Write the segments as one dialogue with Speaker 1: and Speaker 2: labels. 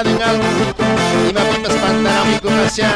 Speaker 1: inspirado en algo y me vimos espantar a mi comercial.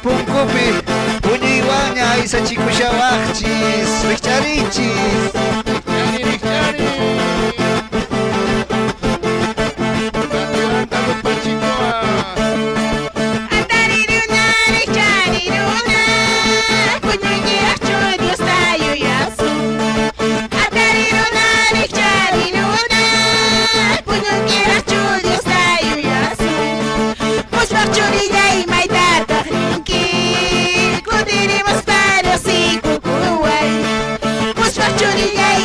Speaker 2: Punkupi, puñiwaña isa chikushawanchis, richarichis.
Speaker 3: Churilla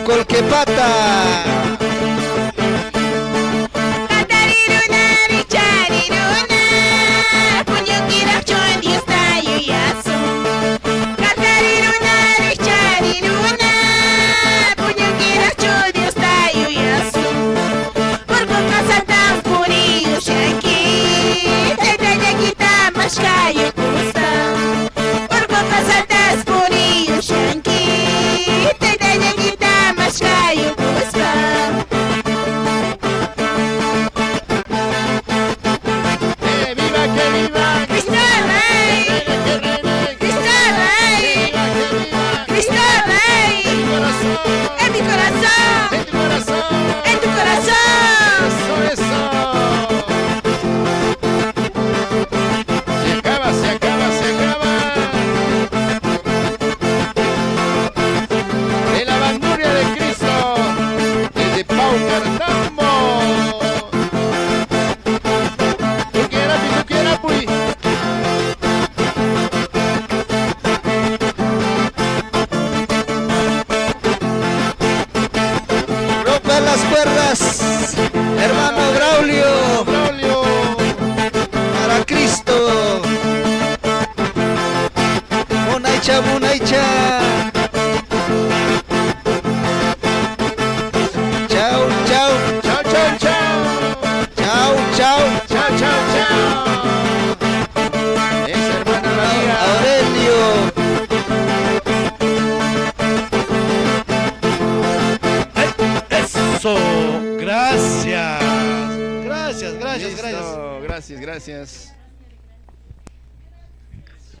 Speaker 2: Colquepata.
Speaker 3: Catariruna, richariruna, puñuquira chondi estayo yasu. Catariruna, richariruna, puñuquira chondi estayo yasu. Por boca saltas purillo shaki, te dañaquita mascayo kusa. Por boca saltas purillo shaki, te dañaquita mascayo kusa.
Speaker 1: viva, que viva!
Speaker 3: Cristo Rey,
Speaker 1: ¡Que reine!
Speaker 3: Cristo Rey,
Speaker 1: ¡Que viva!
Speaker 3: Cristo Rey,
Speaker 1: ¡En mi corazón!
Speaker 3: en mi corazón,
Speaker 1: ¡En tu corazón!
Speaker 3: en tu corazón.
Speaker 1: ¡Eso, eso! Se acaba, se acaba, se acaba. De la bandurria de Cristo, desde Pau Cartambo. Tú quieras, pues.
Speaker 2: Rompe las cuerdas, hermano Braulio,
Speaker 1: Braulio.
Speaker 2: para Cristo. Munaicha, munaicha. Chao, chao,
Speaker 1: Chao, chao, chao.
Speaker 2: chao, chao.
Speaker 1: Chao, chao, chao. Esa hermana María.
Speaker 2: Aurelio.
Speaker 4: Eso, gracias. Gracias, gracias, gracias.
Speaker 1: Listo. Gracias, gracias.